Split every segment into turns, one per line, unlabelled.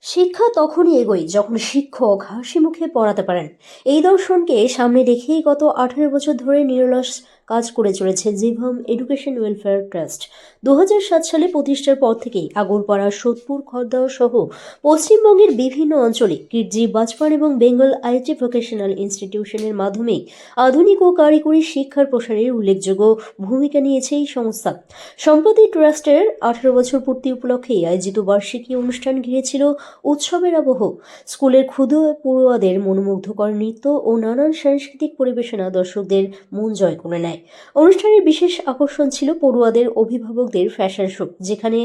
শিক্ষা তখনই এগোয় যখন শিক্ষক হাসি মুখে পড়াতে পারেন। এই দর্শনকে সামনে রেখেই গত 18 বছর ধরে নিরলস কাজ করে চলেছে জিভম এডুকেশন ওয়েলফেয়ার ট্রাস্ট। 2007 সালে প্রতিষ্ঠার পর থেকেই আগরপাড়া, সোদপুর, খড়দহ সহ পশ্চিমবঙ্গের বিভিন্ন অঞ্চলে কিরজি, বাজপান এবং বেঙ্গল আইটি ভোকেশনাল ইনস্টিটিউশনের মাধ্যমে আধুনিক ও কারিগরি শিক্ষার প্রসারের উল্লেখযোগ্য ভূমিকা নিয়েছে এই সংস্থা। সম্প্রতি ট্রাস্টের 18 বছর পূর্তি উপলক্ষে আয়োজিত বার্ষিকী অনুষ্ঠান ঘিরেছিল উৎসবের আবহ। স্কুলের ক্ষুদে পড়ুয়াদের মনোমুগ্ধকর নৃত্য ও নানান সাংস্কৃতিক পরিবেশনা দর্শকদের মন জয় করে নেয়। অনুষ্ঠানের বিশেষ আকর্ষণ ছিল পড়ুয়াদের অভিভাবকদের ফ্যাশন শো, যেখানে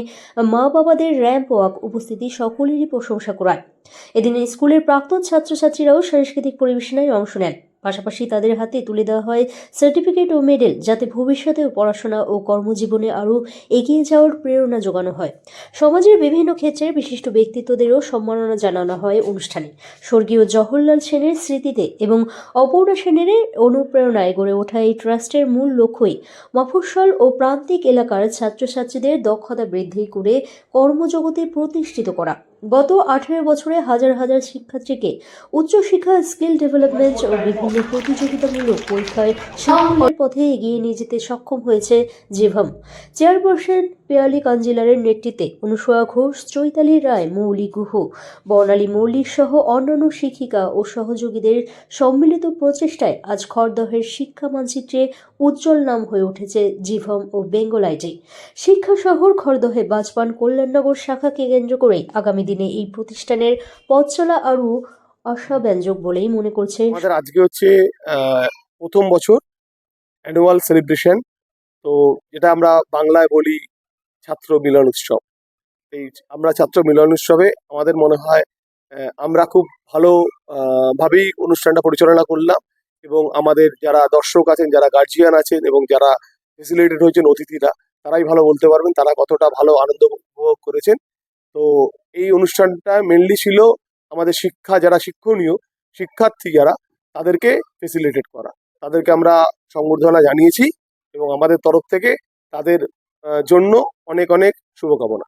মা বাবাদের র্যাম্প ওয়াক উপস্থিতি সকলেরই প্রশংসা করায়। এদিনে স্কুলের প্রাক্তন ছাত্রছাত্রীরাও সাংস্কৃতিক পরিবেশনায় অংশ নেন। পাশাপাশি তাদের হাতে তুলে দেওয়া হয় সার্টিফিকেট ও মেডেল, যাতে ভবিষ্যতেও পড়াশোনা ও কর্মজীবনে আরও এগিয়ে যাওয়ার প্রেরণা যোগানো হয়। সমাজের বিভিন্ন ক্ষেত্রে বিশিষ্ট ব্যক্তিত্বদেরও সম্মাননা জানানো হয় অনুষ্ঠানে। স্বর্গীয় জওহরলাল সেনের স্মৃতিতে এবং অপূর্ণা সেনের অনুপ্রেরণায় গড়ে ওঠা এই ট্রাস্টের মূল লক্ষ্যই মফস্বল ও প্রান্তিক এলাকার ছাত্রছাত্রীদের দক্ষতা বৃদ্ধি করে কর্মজগতে প্রতিষ্ঠিত করা। গত 18 বছরে হাজার হাজার শিক্ষার্থীকে উচ্চশিক্ষা, স্কিল ডেভেলপমেন্ট ও বিভিন্ন প্রতিযোগিতামূলক পরীক্ষায় সাফল্যের পথে এগিয়ে নিয়ে যেতে সক্ষম হয়েছে জিভম। চেয়ারপারসন পিয়ালি কাঞ্জিলারের নেতৃত্বে অনুসয়া ঘোষ, চৈতালি রায়, মৌলি গুহ, বর্ণালী মৌলিক সহ অন্যান্য শিক্ষিকা ও সহযোগীদের সম্মিলিত প্রচেষ্টায় আজ খড়দহের শিক্ষা মানচিত্রে উজ্জ্বল নাম হয়ে উঠেছে জিভম ও বেঙ্গল আইটি। শিক্ষা শহর খড়দহে বাজপান কল্যাণনগর শাখাকে কেন্দ্র করে আগামী দিনে এই প্রতিষ্ঠানের পথ চলা আরও আশাব্যঞ্জক বলেই মনে করছে।
আমাদের আজকে হচ্ছে প্রথম বছর অ্যানুয়াল সেলিব্রেশন। তো যেটা আমরা বাংলায় বলি ছাত্র মিলন উৎসব। এই আমরা ছাত্র মিলন উৎসবে আমাদের মনে হয় আমরা খুব ভালো ভাবেই অনুষ্ঠানটা পরিচালনা করলাম, এবং আমাদের যারা দর্শক আছেন, যারা গার্জিয়ান আছেন এবং যারা ফেসিলিটেড হয়েছেন অতিথিরা, তারাই ভালো বলতে পারবেন তারা কতটা ভালো আনন্দ উপভোগ করেছেন। তো এই অনুষ্ঠানটা মেনলি ছিল আমাদের শিক্ষা, যারা শিক্ষণীয় শিক্ষার্থী যারা, তাদেরকে ফেসিলিটেট করা, তাদেরকে আমরা সংবর্ধনা জানিয়েছি এবং আমাদের তরফ থেকে তাদের জন্য অনেক অনেক শুভকামনা।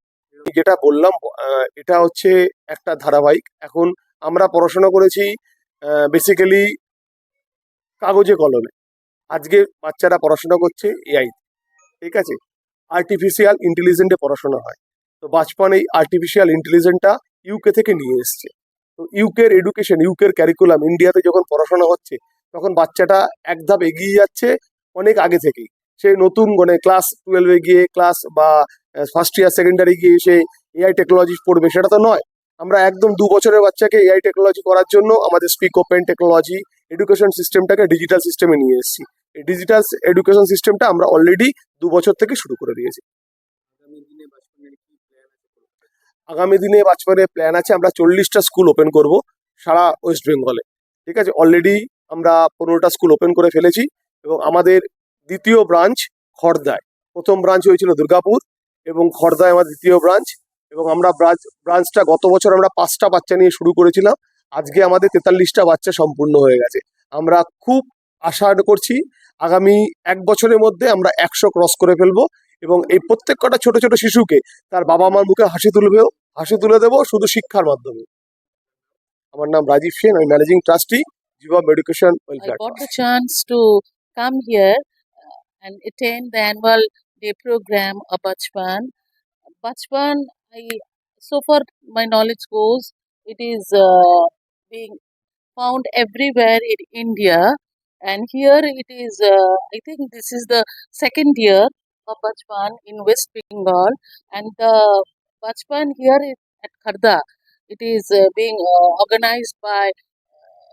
যেটা বললাম এটা হচ্ছে একটা ধারাবাহিক। এখন আমরা পড়াশোনা করেছি বেসিক্যালি কাগজে কলমে, আজকে বাচ্চারা পড়াশোনা করছে এআই, ঠিক আছে, আর্টিফিশিয়াল ইন্টেলিজেন্টে পড়াশোনা হয়। তো বাজপান এই আর্টিফিশিয়াল ইন্টেলিজেন্টটা ইউকে থেকে নিয়ে এসছে। তো ইউকের এডুকেশন, ইউকের ক্যারিকুলাম ইন্ডিয়াতে যখন পড়াশোনা হচ্ছে, তখন বাচ্চাটা এক ধাপ এগিয়ে যাচ্ছে অনেক আগে থেকেই। সে নতুন মানে ক্লাস 12-এ গিয়ে ক্লাস বা ফার্স্ট ইয়ার সেকেন্ডারি গিয়ে সে এআই টেকনোলজি পড়বে, সেটা তো নয়। আমরা একদম 2 বছরের বাচ্চাকে এআই টেকনোলজি করার জন্য আমাদের স্পিক ওপেন টেকনোলজি এডুকেশন সিস্টেমটাকে ডিজিটাল সিস্টেমে নিয়ে এসেছি। এই ডিজিটাল এডুকেশন সিস্টেমটা আমরা অলরেডি 2 বছর থেকে শুরু করে দিয়েছি। আগামী দিনে বাজপানের প্ল্যান আছে, আমরা 40টা স্কুল ওপেন করব সারা ওয়েস্ট বেঙ্গলে, ঠিক আছে। অলরেডি আমরা 15টা স্কুল ওপেন করে ফেলেছি এবং আমাদের দ্বিতীয় ব্রাঞ্চ খড়দায়। প্রথম ব্রাঞ্চ হয়েছিল দুর্গাপুর এবং খড়দায় আমাদের দ্বিতীয় ব্রাঞ্চ। এবং আমরা ব্রাঞ্চটা গত বছর আমরা 5টা বাচ্চা নিয়ে শুরু করেছিলাম, আজকে আমাদের 43টা বাচ্চা সম্পূর্ণ হয়ে গেছে। আমরা খুব আশা করছি আগামী 1 বছরের মধ্যে আমরা 100 ক্রস করে ফেলবো এবং এই প্রত্যেক কটা ছোট ছোট শিশুকে তার বাবা মার মুখে হাসি তুলে দেবো শুধু শিক্ষার মাধ্যমে। আমার নাম রাজীব সেন, আমি managing trustee, Jivam education
I
welfare
got the
trust.
chance to come here and attend the annual day program of Bachpan. Bachpan, so far my knowledge goes, it is being found everywhere in India, and here it is. I think this is the second year of Bachpan in West Bengal, and the Bachpan here at Kharda, it is being organized by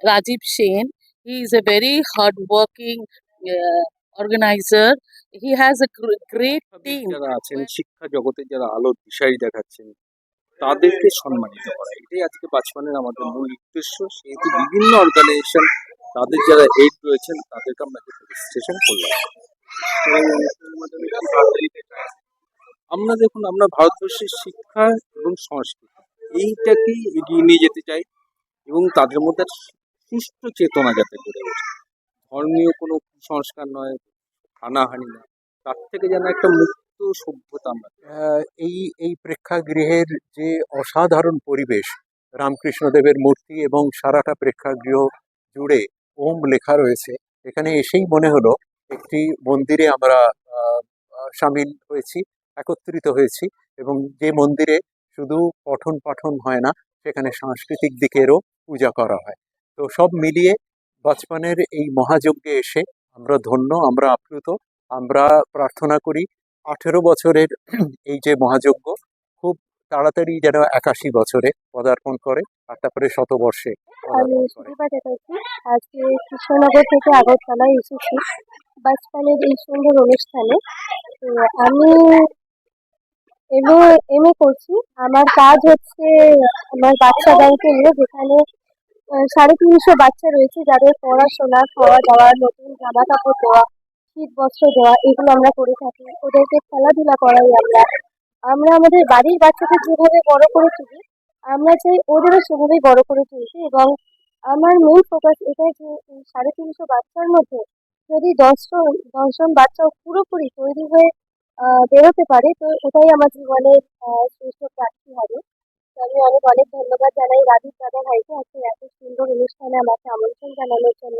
Rajiv Sen. He is a very hardworking organizer. He has a great team.
যারা আছেন শিক্ষা জগতে, যারা আলোর দিশারি দেখাচ্ছেন, তাদেরকে সম্মানিত করা, এটাই আজকে বাজপানের আমাদের মূল উদ্দেশ্য। সেহেতু বিভিন্ন অর্গানাইজেশন, তাদের যারা হেড রয়েছেন, তাদেরকে আমরা রেজিস্ট্রেশন করলাম। এবং এই অনুষ্ঠানের মাধ্যমে কি বার্তা দিতে চাই? আমরা দেখুন, আমরা ভারতবর্ষের শিক্ষা এবং সংস্কৃতি এইটাকেই এগিয়ে নিয়ে যেতে চাই এবং তাদের মধ্যে একটা সুষ্ঠু চেতনা যাতে গড়ে ওঠে। ধর্মীয় কোনো কুসংস্কার নয়, হানাহানি নয়, তার থেকে যেন একটা মুক্ত সভ্যতা আমরা।
এই এই প্রেক্ষাগৃহের যে অসাধারণ পরিবেশ, রামকৃষ্ণদেবের মূর্তি এবং সারাটা প্রেক্ষাগৃহ জুড়ে ওম লেখা রয়েছে। এখানে এসেই মনে হলো একটি মন্দিরে আমরা সামিল হয়েছি, একত্রিত হয়েছি, এবং যে মন্দিরে শুধু পঠন পাঠন হয় না, সেখানে সাংস্কৃতিক দিকেরও পূজা করা হয়। তো সব মিলিয়ে বাচপানের এই মহাযজ্ঞে এসে আমরা ধন্য, আমরা আপ্লুত। আমরা প্রার্থনা করি 18 বছরের এই যে মহাযজ্ঞ খুব তাড়াতাড়ি যেন 81 বছরে পদার্পণ করে, আর তারপরে শতবর্ষে
আমি
পদার্পণ করে।
সুদীপা চ্যাটার্জি। আজকে কৃষ্ণনগর থেকে আগরতলায় এসেছি বাচপানের এই সুন্দর অনুষ্ঠানে। তো আমি এমএ করছি। আমার কাজ হচ্ছে আমার বাচ্চা ব্যাংকে নিয়ে, যেখানে 350 বাচ্চা রয়েছে যাদের পড়াশোনা, খাওয়া দাওয়া, নতুন জামা কাপড় দেওয়া, শীত বস্ত্র দেওয়া, এগুলো আমরা করে থাকি। ওদেরকে খেলাধুলা করাই আমরা। আমরা আমাদের বাড়ির বাচ্চাদের যেভাবে বড় করে তুলি, আমরা চাই ওদেরও সেভাবেই বড় করে তুলতে। এবং আমার মেইন ফোকাস এটাই যে এই 350 বাচ্চার মধ্যে যদি 10জন বাচ্চা পুরোপুরি তৈরি হয়ে বেরোতে পারে, তো এটাই আমার জীবনের শ্রেষ্ঠ প্রাপ্তি হবে। তো আমি অনেক অনেক ধন্যবাদ জানাই রাজীব দাদা ভাইকে আজকে এত সুন্দর অনুষ্ঠানে আমাকে আমন্ত্রণ জানানোর জন্য।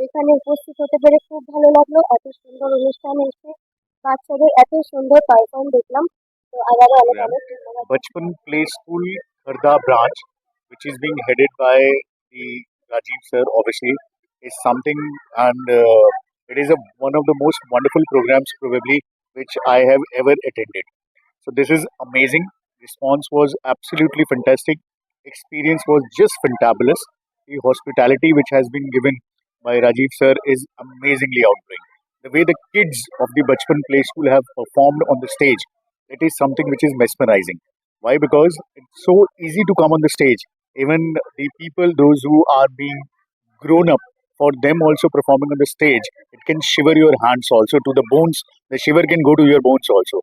এখানে উপস্থিত হতে পেরে খুব ভালো লাগলো। এত সুন্দর অনুষ্ঠানে এসে বাচ্চাদের এত সুন্দর পারফর্ম দেখলাম। তো আবারও অনেক
program,
অনেক ধন্যবাদ।
Bachpan Play School, Kharda branch, which is being headed by the Rajiv sir, obviously, is something, and it is one of the most wonderful programs probably which I have ever attended. So this is amazing. Response was absolutely fantastic. Experience was just fantabulous. The hospitality which has been given by Rajiv sir is amazingly outgoing. The way the kids of the Bachpan Play School have performed on the stage, it is something which is mesmerizing. Why? Because it's so easy to come on the stage. Even the people, those who are being grown up, for them also performing on the stage, it can shiver your hands also to the bones. The shiver can go to your bones also.